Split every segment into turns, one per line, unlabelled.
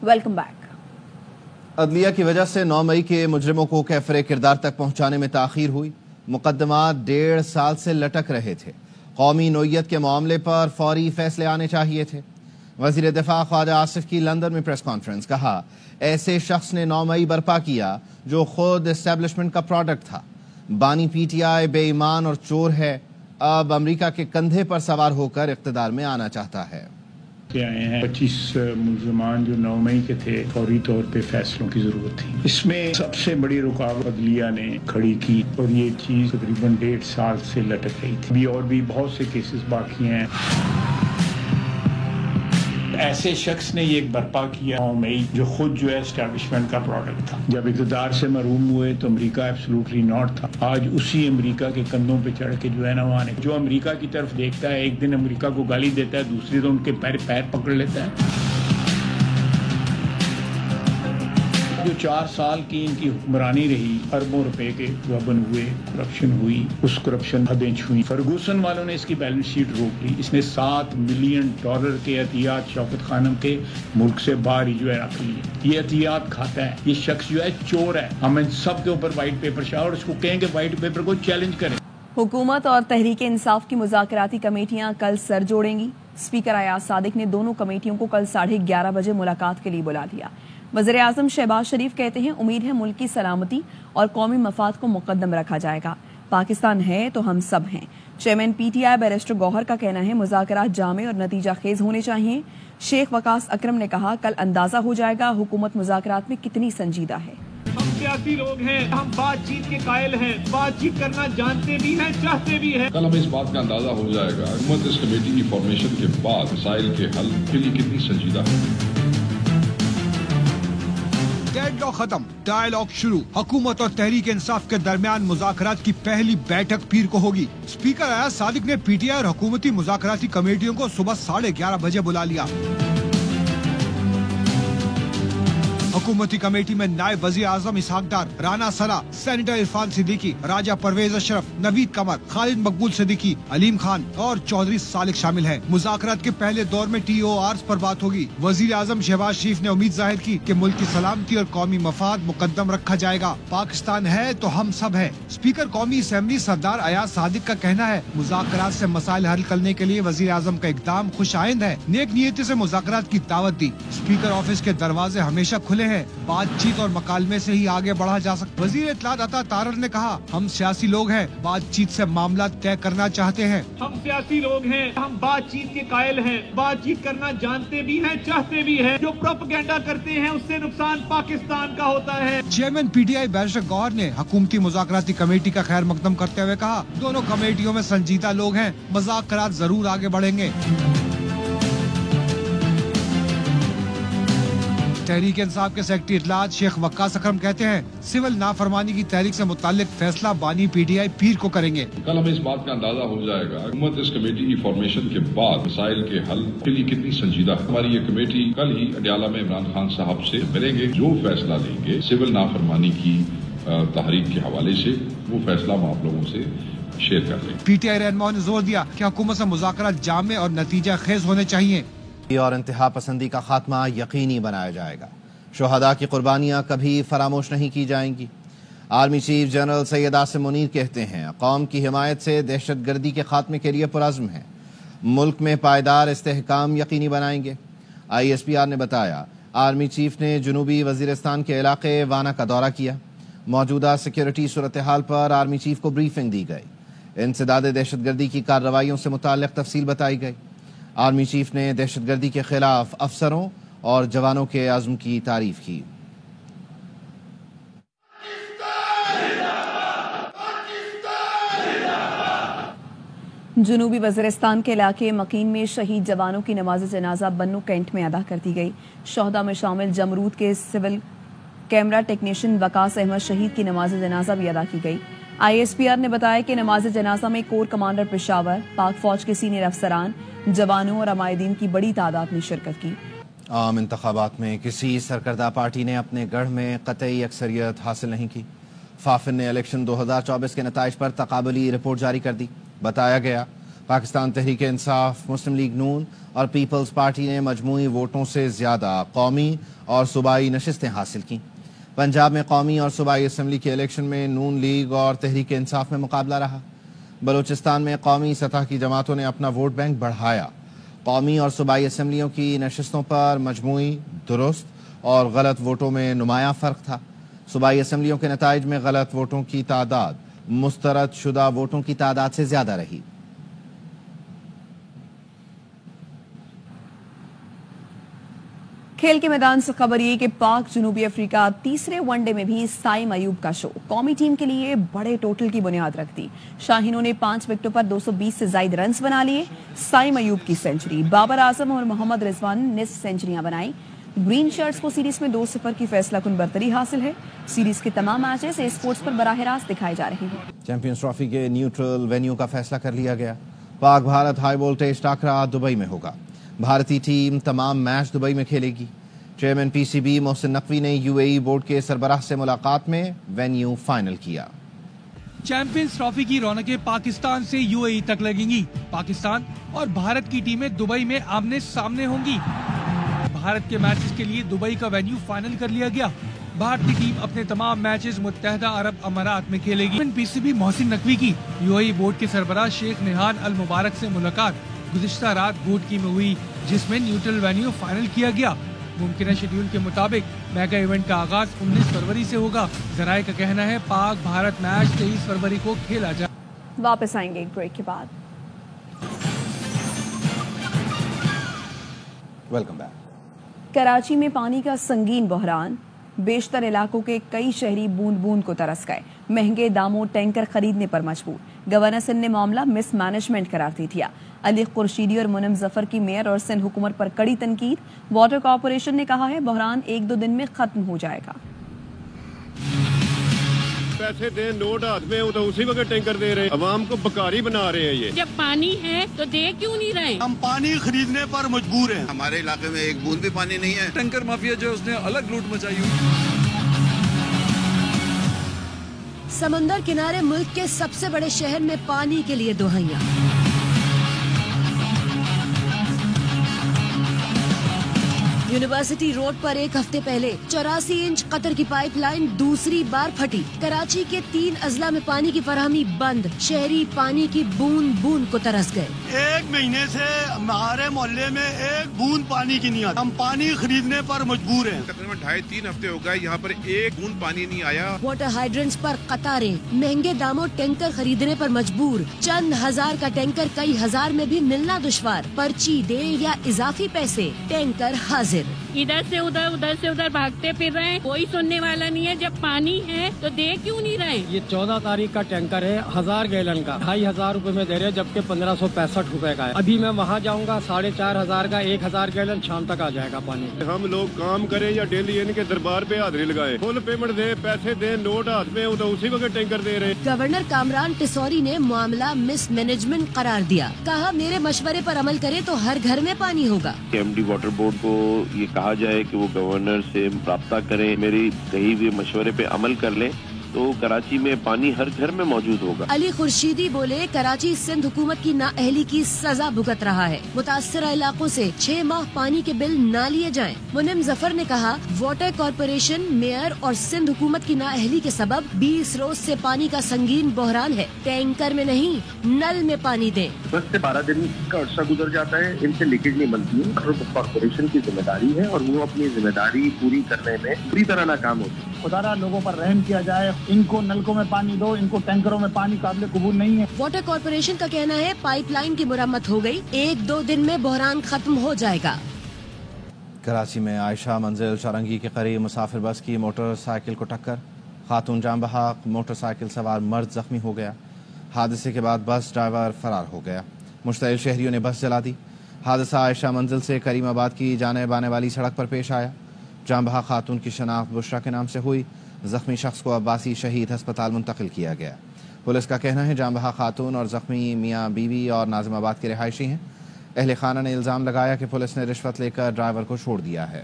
Welcome back.
عدلیہ کی وجہ سے 9 مئی کے مجرموں کو کیفر کردار تک پہنچانے میں تاخیر ہوئی۔ مقدمات 1.5 سال سے لٹک رہے تھے۔ قومی نوعیت کے معاملے پر فوری فیصلے آنے چاہیے تھے۔ وزیر دفاع خواجہ آصف کی لندن میں پریس کانفرنس، کہا ایسے شخص نے 9 مئی برپا کیا جو خود اسٹیبلشمنٹ کا پروڈکٹ تھا۔ بانی پی ٹی آئی بے ایمان اور چور ہے، اب امریکہ کے کندھے پر سوار ہو کر اقتدار میں آنا چاہتا ہے۔
آئے ہیں 25 ملزمان جو 9 مئی کے تھے، فوری طور پہ فیصلوں کی ضرورت تھی۔ اس میں سب سے بڑی رکاوٹ عدلیہ نے کھڑی کی اور یہ چیز تقریباً 1.5 سال سے لٹک رہی تھی۔ ابھی اور بھی بہت سے کیسز باقی ہیں۔ ایسے شخص نے یہ برپا کیا 9 مئی جو خود جو ہے اسٹیبلشمنٹ کا پروڈکٹ تھا۔ جب اقتدار سے محروم ہوئے تو امریکہ ایبسولوٹلی ناٹ تھا۔ آج اسی امریکہ کے کندھوں پہ چڑھ کے جو ہے نا وہاں جو امریکہ کی طرف دیکھتا ہے، ایک دن امریکہ کو گالی دیتا ہے، دوسری تو ان کے پیر پکڑ لیتا ہے۔ جو 4 سال کی ان کی حکمرانی رہی، اربوں روپے کے غبن ہوئے، کرپشن ہوئی، اس کرپشن حدیں چھوئیں۔ فرگوسن والوں نے اس کی بیلنس شیٹ روک لی۔ اس نے $7 ملین کے عطیات شوکت خانم کے ملک سے باہر ہی جو ہے رکھ لیے۔ یہ عطیات کھاتا ہے، یہ شخص جو ہے چور ہے۔ ہم ان سب کے اوپر وائٹ پیپر شاہ اور اس کو کہیں کہ وائٹ پیپر کو چیلنج کریں۔
حکومت اور تحریک انصاف کی مذاکراتی کمیٹیاں کل سر جوڑیں گی۔ اسپیکر ایاز صادق نے دونوں کمیٹیوں کو کل 11:30 بجے ملاقات کے لیے بلا لیا۔ وزیر اعظم شہباز شریف کہتے ہیں امید ہے ملک کی سلامتی اور قومی مفاد کو مقدم رکھا جائے گا۔ پاکستان ہے تو ہم سب ہیں۔ Chairman P T I barrister Gohar کا کہنا ہے مذاکرات جامع اور نتیجہ خیز ہونے چاہیے۔ شیخ وقاص اکرم نے کہا کل اندازہ ہو جائے گا حکومت مذاکرات میں کتنی سنجیدہ ہے۔
ہم سیاسی لوگ ہیں، ہم بات چیت کے قائل ہیں، بات چیت کرنا جانتے بھی ہیں، چاہتے بھی ہیں۔
کل ہمیں اس بات کا اندازہ ہو جائے گا حکومت اس کمیٹی کی فارمیشن کے بعد مسائل کے حل کے لیے کتنی سنجیدہ ہے۔
ڈیڈ لاک ختم، ڈائیلاگ شروع۔ حکومت اور تحریک انصاف کے درمیان مذاکرات کی پہلی بیٹھک پیر کو ہوگی۔ اسپیکر ایاز صادق نے پی ٹی آئی اور حکومتی مذاکراتی کمیٹیوں کو صبح 11:30 بجے بلا لیا۔ حکومتی کمیٹی میں نائب وزیر اعظم اسحاق ڈار، رانا ثنا، سینیٹر عرفان صدیقی، راجہ پرویز اشرف، نوید قمر، خالد مقبول صدیقی، علیم خان اور چودھری سالک شامل ہیں۔ مذاکرات کے پہلے دور میں ٹی او آرز پر بات ہوگی۔ وزیر اعظم شہباز شریف نے امید ظاہر کی کہ ملک کی سلامتی اور قومی مفاد مقدم رکھا جائے گا۔ پاکستان ہے تو ہم سب ہیں۔ اسپیکر قومی اسمبلی سردار ایاز صادق کا کہنا ہے مذاکرات سے مسائل حل کرنے کے لیے وزیر اعظم کا اقدام خوش آئند ہے۔ نیک نیتی سے مذاکرات کی دعوت دی۔ اسپیکر آفس کے دروازے ہمیشہ کھلے ہیں، بات چیت اور مکالمے سے ہی آگے بڑھا جا سکتا۔ وزیر اطلاعات عطا طارر نے کہا ہم سیاسی لوگ ہیں، بات چیت سے معاملات طے کرنا چاہتے ہیں۔
ہم سیاسی لوگ ہیں، ہم بات چیت کے قائل ہیں، بات چیت کرنا جانتے بھی ہیں، چاہتے بھی ہیں۔ جو پروپیگنڈا کرتے ہیں اس سے نقصان پاکستان کا ہوتا ہے۔
Chairman P T I barrister Gohar نے حکومتی مذاکراتی کمیٹی کا خیر مقدم کرتے ہوئے کہا دونوں کمیٹیوں میں سنجیدہ لوگ ہیں، مذاکرات ضرور آگے بڑھیں گے۔ تحریک انصاف کے سیکرٹری اطلاعات شیخ وقاص اکرم کہتے ہیں سول نافرمانی کی تحریک سے متعلق فیصلہ بانی پی ٹی آئی پیر کو کریں گے۔
کل ہمیں اس بات کا اندازہ ہو جائے گا حکومت اس کمیٹی کی فارمیشن کے بعد مسائل کے حل کے لیے کتنی سنجیدہ ہے۔ ہماری یہ کمیٹی کل ہی اڈیالہ میں عمران خان صاحب سے ملیں گے، جو فیصلہ لیں گے سول نافرمانی کی تحریک کے حوالے سے وہ فیصلہ ہم آپ لوگوں سے شیئر کر لیں گے۔
پی ٹی آئی رہنماؤں نے زور دیا کہ حکومت سے مذاکرات جامع اور نتیجہ خیز ہونے چاہیے
اور انتہا پسندی کا خاتمہ یقینی بنایا جائے گا۔ شہداء کی قربانیاں کبھی فراموش نہیں کی جائیں گی۔ Army chief general Syed Asim Munir کہتے ہیں قوم کی حمایت سے دہشت گردی کے خاتمے کے لیے پرعزم ہیں، ملک میں پائیدار استحکام یقینی بنائیں گے۔ آئی ایس پی آر نے بتایا آرمی چیف نے جنوبی وزیرستان کے علاقے وانا کا دورہ کیا۔ موجودہ سیکیورٹی صورتحال پر آرمی چیف کو بریفنگ دی گئی۔ انسداد دہشت گردی کی کارروائیوں سے متعلق تفصیل بتائی گئی۔ آرمی چیف نے دہشت گردی کے خلاف افسروں اور جوانوں کے عزم کی تعریف کی۔
جنوبی وزیرستان کے علاقے مکین میں شہید جوانوں کی نماز جنازہ بنو کینٹ میں ادا کر دی گئی۔ شہداء میں شامل جمرود کے سول کیمرہ ٹیکنیشین وقاص احمد شہید کی نماز جنازہ بھی ادا کی گئی۔ آئی ایس پی آر نے بتایا کہ نماز جنازہ میں کور کمانڈر پشاور، پاک فوج کے سینئر افسران، جوانوں اور عمائدین کی بڑی تعداد نے شرکت کی۔
عام انتخابات میں کسی سرکردہ پارٹی نے اپنے گڑھ میں قطعی اکثریت حاصل نہیں کی۔ فافن نے الیکشن 2024 کے نتائج پر تقابلی رپورٹ جاری کر دی۔ بتایا گیا پاکستان تحریک انصاف، مسلم لیگ نون اور پیپلز پارٹی نے مجموعی ووٹوں سے زیادہ قومی اور صوبائی نشستیں حاصل کیں۔ پنجاب میں قومی اور صوبائی اسمبلی کے الیکشن میں نون لیگ اور تحریک انصاف میں مقابلہ رہا۔ بلوچستان میں قومی سطح کی جماعتوں نے اپنا ووٹ بینک بڑھایا۔ قومی اور صوبائی اسمبلیوں کی نشستوں پر مجموعی درست اور غلط ووٹوں میں نمایاں فرق تھا۔ صوبائی اسمبلیوں کے نتائج میں غلط ووٹوں کی تعداد مسترد شدہ ووٹوں کی تعداد سے زیادہ رہی۔
کھیل کے میدان سے خبر یہ کہ پاک جنوبی افریقہ تیسرے ون ڈے میں بھی سائم ایوب کا شو قومی ٹیم کے لیے بڑے ٹوٹل کی بنیاد رکھ دی۔ شاہینوں نے 5 وکٹوں پر 220 سے زائد رنز بنا لیے۔ سائم ایوب کی سینچری، بابر اعظم اور محمد رضوان نے نصف سینچریاں بنائیں۔ گرین شرٹس کو سیریز میں 2-0 کی فیصلہ کن برتری حاصل ہے۔ سیریز کے تمام میچز اے اسپورٹس پر براہ راست دکھائے جا رہے ہیں۔
چیمپئنز ٹرافی کے نیوٹرل وینیو کا فیصلہ کر لیا گیا۔ پاک بھارت ہائی وولٹیج ٹاکرا دبئی میں ہوگا۔ بھارتی ٹیم تمام میچ دبئی میں کھیلے گی۔ Chairman P C B Mohsin Naqvi نے یو اے ای بورڈ کے سربراہ سے ملاقات میں وینیو فائنل کیا۔
چیمپئنز ٹرافی کی رونقیں پاکستان سے یو اے ای تک لگیں گی۔ پاکستان اور بھارت کی ٹیمیں دبئی میں آمنے سامنے ہوں گی۔ بھارت کے میچز کے لیے دبئی کا وینیو فائنل کر لیا گیا۔ بھارتی ٹیم اپنے تمام میچز متحدہ عرب امارات میں کھیلے گی۔ پی سی بی محسن نقوی کی یو اے ای بورڈ کے سربراہ شیخ نہان المبارک سے ملاقات گزشتہ رات گوٹکی میں ہوئی، جس میں نیوٹرل وینیو فائنل کیا گیا۔ ممکنہ شیڈول کے مطابق میگا ایونٹ کا آغاز 19 فروری سے ہوگا۔ ذرائع کا کہنا ہے پاک بھارت میچ 23 فروری کو کھیلا جائے۔
واپس آئیں گے ایک بریک کے بعد۔
Welcome back.
کراچی میں پانی کا سنگین بحران، بیشتر علاقوں کے کئی شہری بوند بوند کو ترس گئے۔ مہنگے داموں ٹینکر خریدنے پر مجبور۔ گورنر سندھ نے معاملہ مس مینجمنٹ قرار دے دیا۔ علی خورشیدی اور منم ظفر کی میئر اور سندھ حکومت پر کڑی تنقید۔ واٹر کارپوریشن نے کہا ہے بحران 1-2 دن میں ختم ہو جائے گا۔
پیسے دیں، نوٹ ہاتھ میں تو اسی وقت ٹینکر دے رہے ہیں، عوام کو بکاری بنا رہے ہیں۔ یہ
جب پانی ہے تو دے کیوں نہیں رہے؟
ہم پانی خریدنے پر مجبور ہیں۔
ہمارے علاقے میں ایک بوند بھی پانی نہیں ہے۔
ٹینکر مافیا جو اس نے الگ لوٹ مچائی ہوئی۔
سمندر کنارے ملک کے سب سے بڑے شہر میں پانی کے لیے دہائیاں۔ یونیورسٹی روڈ پر ایک ہفتے پہلے 84 انچ قطر کی پائپ لائن دوسری بار پھٹی۔ کراچی کے 3 اضلاع میں پانی کی فراہمی بند، شہری پانی کی بوند بوند کو ترس گئے۔
1 مہینے سے ہمارے محلے میں ایک بوند پانی کی نہیں آتی، ہم پانی خریدنے پر مجبور ہیں۔
تقریباً 2.5-3 ہفتے ہو گئے یہاں پر ایک بوند پانی نہیں آیا۔
واٹر ہائیڈرنٹس پر قطاریں، مہنگے داموں ٹینکر خریدنے پر مجبور۔ چند ہزار کا ٹینکر کئی ہزار میں بھی ملنا دشوار، پرچی دے یا اضافی پیسے، ٹینکر حاضر۔
ادھر سے ادھر بھاگتے پھر رہے ہیں، کوئی سننے والا نہیں ہے۔ جب پانی ہے تو دے کیوں نہیں رہے؟
یہ 14 تاریخ کا ٹینکر ہے 1000 گیلن کا، 2500 روپے میں دے رہے جبکہ 1565 روپے کا ہے۔ ابھی میں وہاں جاؤں گا 4500 کا 1000 گیلن شام تک آ جائے گا پانی۔
ہم لوگ کام کریں یا ڈیلی ان کے دربار پہ حاضری لگائیں، فل پیمنٹ دے، پیسے دیں، نوٹ ہاتھ میں تو اسی وقت ٹینکر دے رہے۔
گورنر کامران ٹسوری نے معاملہ مس مینجمنٹ قرار دیا، کہا میرے مشورے پر عمل کرے تو ہر گھر میں پانی ہوگا۔
ایم ڈی واٹر بورڈ کو یہ کہا جائے کہ وہ گورنر سے رابطہ کریں، میری کہی ہوئے مشورے پہ عمل کر لیں تو کراچی میں پانی ہر گھر میں موجود ہوگا۔
علی خورشیدی بولے کراچی سندھ حکومت کی نااہلی کی سزا بھگت رہا ہے، متاثرہ علاقوں سے 6 ماہ پانی کے بل نہ لیے جائیں۔ منم ظفر نے کہا واٹر کارپوریشن، میئر اور سندھ حکومت کی نااہلی کے سبب 20 روز سے پانی کا سنگین بحران ہے۔ ٹینکر میں نہیں، نل میں پانی دیں۔
10 سے 12 دن کا عرصہ گزر جاتا ہے، ان سے لیکیج نہیں بنتی ہے۔ واٹر کارپوریشن کی ذمہ داری ہے اور وہ اپنی ذمہ داری پوری کرنے میں پوری طرح ناکام ہوتی ہے۔
خدا را لوگوں پر رحم کیا جائے، ان کو نلکوں میں پانی دو، ان کو ٹینکروں میں پانی قابل قبول نہیں ہے۔
واٹر کارپوریشن کا کہنا ہے پائپ لائن کی مرمت ہو گئی، 1-2 دن میں بحران ختم ہو جائے گا۔
کراچی میں عائشہ منزل چورنگی کے قریب مسافر بس کی موٹر سائیکل کو ٹکر، خاتون جاں بحق، موٹر سائیکل سوار مرد زخمی ہو گیا۔ حادثے کے بعد بس ڈرائیور فرار ہو گیا، مشتعل شہریوں نے بس جلا دی۔ حادثہ عائشہ منزل سے کریم آباد کی جانب آنے والی سڑک پر پیش آیا۔ جاں بحق خاتون کی شناخت بشرا کے نام سے ہوئی، زخمی شخص کو عباسی شہید ہسپتال منتقل کیا گیا۔ پولیس کا کہنا ہے جاں بحق خاتون اور زخمی میاں بیوی اور ناظم آباد کے رہائشی ہیں۔ اہل خانہ نے الزام لگایا کہ پولیس نے رشوت لے کر ڈرائیور کو چھوڑ دیا ہے۔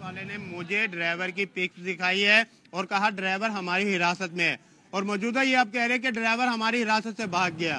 والے نے مجھے ڈرائیور کی پک دکھائی ہے اور کہا ڈرائیور ہماری حراست میں ہے، اور موجودہ یہ آپ کہہ رہے ہیں کہ ڈرائیور ہماری حراست سے بھاگ گیا۔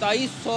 2700